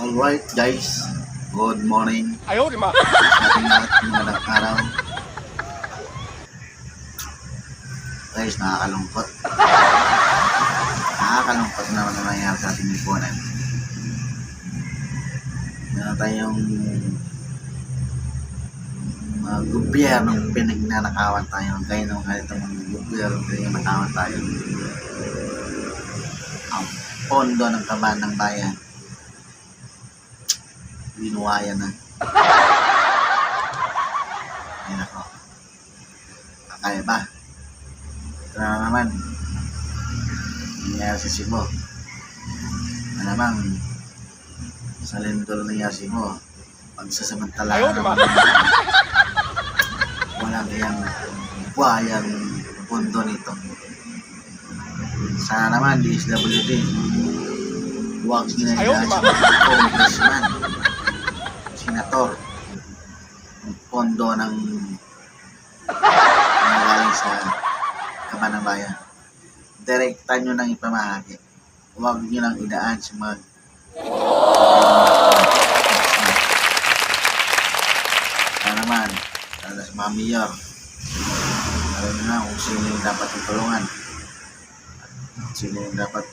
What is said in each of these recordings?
Alright guys, good morning Ayaw, di ma. sa ating lahat ng magandang araw. Guys, nakakalungkot. Nakakalungkot naman na nangyari sa ating lipunan. Meron tayong mga gobyernong pinagnanakawan tayo. Gaya ng ganitong mga gobyernong pinagnanakawan tayo. Ang pondo ng kaban ng bayan. Binuwaya na. Ayun ako. Kakaya ba? Ito na naman. Nangyari sa Cebu. Malamang sa lindol nangyari sa Cebu. Pagsasamantala Ayaw, di ma. walang iyang buhayang pondo nito. Sana naman DSWD huwag nila Ayaw, di ma. congressman, senator, ang pondo ng galing sa kaban ng bayan. Direkta nyo nang ipamahagi. Huwag nyo nang idaan sa mga sana naman sa mga mayor. Alam nyo na kung sino yung dapat itulungan. Sino yung dapat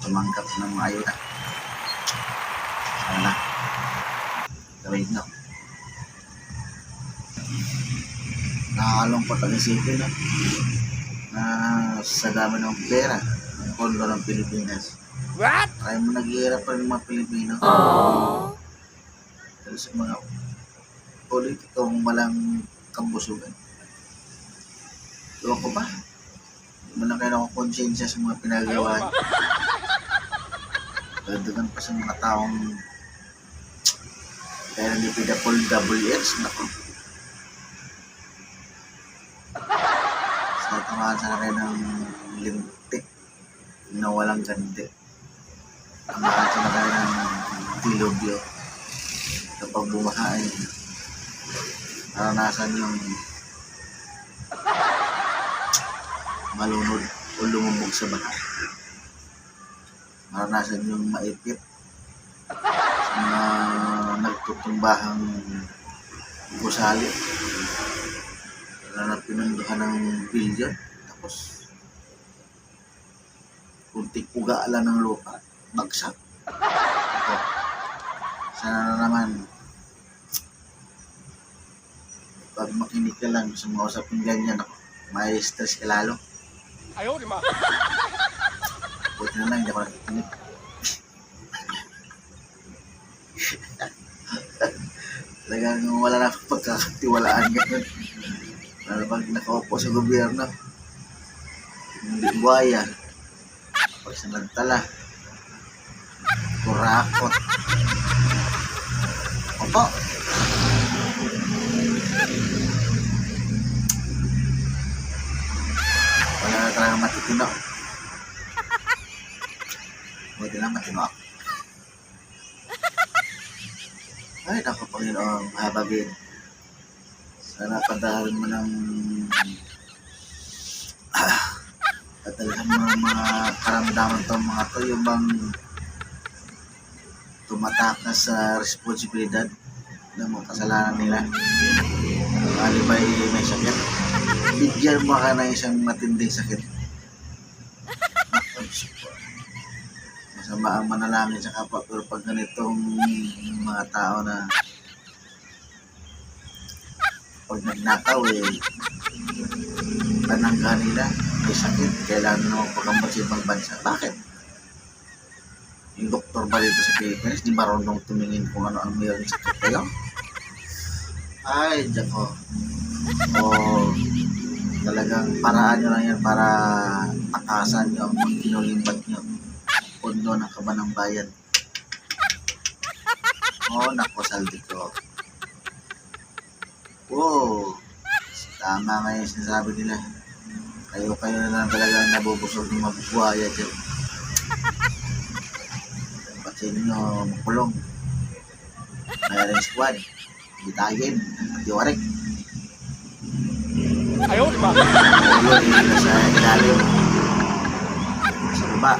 tumangkap ng mga ayuda. Sana gawin nyo. Nakakalungkot ang isipin na sa dami ng pera ng pondo ng Pilipinas. What? Kaya mo naghihirap pa ng mga Pilipino. Dahil sa mga politikong walang kambusugan. Ewan ko ba? Hindi mo na kayo nakakonsensya sa mga pinagawa. Ayaw, di ma. Dagdagan pa sa mga taong kaya ni PWX. Naku. Sa tamaan sana kayo ng lintik na walang ganti. Tamaan sana kayo ng dilubyo. Kapag bumahain, naranasan yung malunod o lumubog sa baha. Naranasan yung maipit sa mga nagtutumbahang gusali na pinunduhan ng bilyon. Tapos kunting ugaala ng lupa, bagsak. Ako, sana na naman pag makinig ka lang sa mga usapin ganyan, ako, may stress ka lalo. Ayaw, di ma. Buti na lang, hindi ako nakikinig. Talagang wala na akong pagkakatiwalaan ngayon. Lalo pag nakaupo sa gobyerno, hindi buhaya, pag sinagtala, kurakot. Opo. Wala na talagang matitino. Buti lang matino ako. Ay, naku, Panginoon, mahabagin. Sana padahalin mo ng padalhan mo ng mga karamdaman to, mga to, yung bang tumatakas sa responsibilidad ng mga kasalanan nila. Alibay may sakit. Bigyan mo ka ng isang matinding sakit. Masama ang manalangin sa kapwa, pero pag ganitong mga tao na pag nagnakaw panangga nila, may sakit, kailangan naman pagkamot sa ibang bansa. Bakit? Yung doktor ba dito sa Pilipinas, di marunong tumingin kung ano ang mayroong sakit kayo? Ay, Diyako. O talagang paraan nyo lang yan para takasan nyo ang kinulimbat nyo. Pondo ng kaban ng bayan. Nako, saldi ko. Tama nga yung sinasabi nila. Kayo na lang talagang nabubusog ng mabubuhaya dyan. Ba't sa inyo makulong? Mayroong squad. Bitayin. Diwarik. Ayaw, di ma. Ulo nila sa ilalim. Sa baba.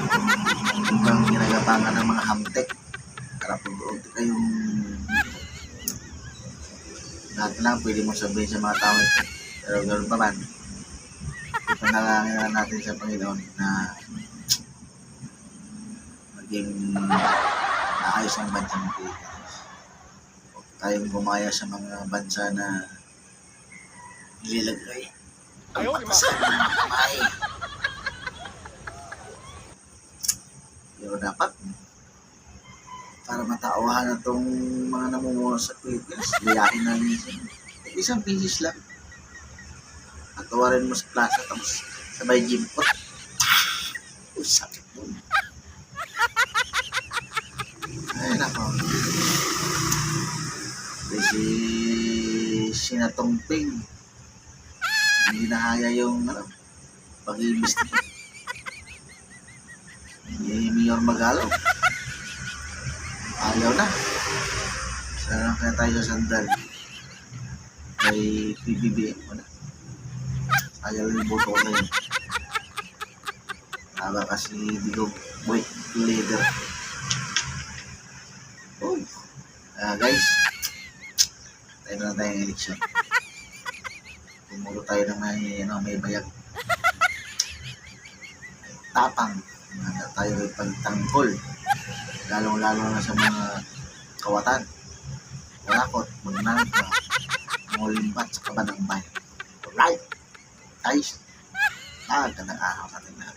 Ibang ginagapangan ng mga hamtek. para pag kayong lahat lang pwede mo sabihin sa mga tao ito. Pero ganoon pa man, ipanalangin na natin sa Panginoon na maging maayos ang bansa ng Pilipinas. Huwag tayong gumaya sa mga bansa na nililagay ang batasan ng mga kamay. Pero dapat, para matauhan na itong mga namumuno sa Pilipinas, liyakin na minsan. Isang pieces lang. Patawarin mo sa plaza, tapos sabay jimpot. Sakit mo. Ay, nako. Kasi Senatong Ping, hindi nahaya yung pag-ibis niya. Mayor Magalo. Ayaw na. Sana kaya tayo sa sandal. Kay PBBM mo na. Ayaw yung boto ko na yun. Taba kasi di ko wait leader. Oh. Guys, tayo na tayong eleksyon. Tumuro tayo ng may bayag. Tapang. Tayo rin pagtanggol. Lalong-lalo na sa mga kawatan. Walakot, magnangka, mulimbat sa kabanang bayan. Alright, guys. Gandang araw sa ating lahat.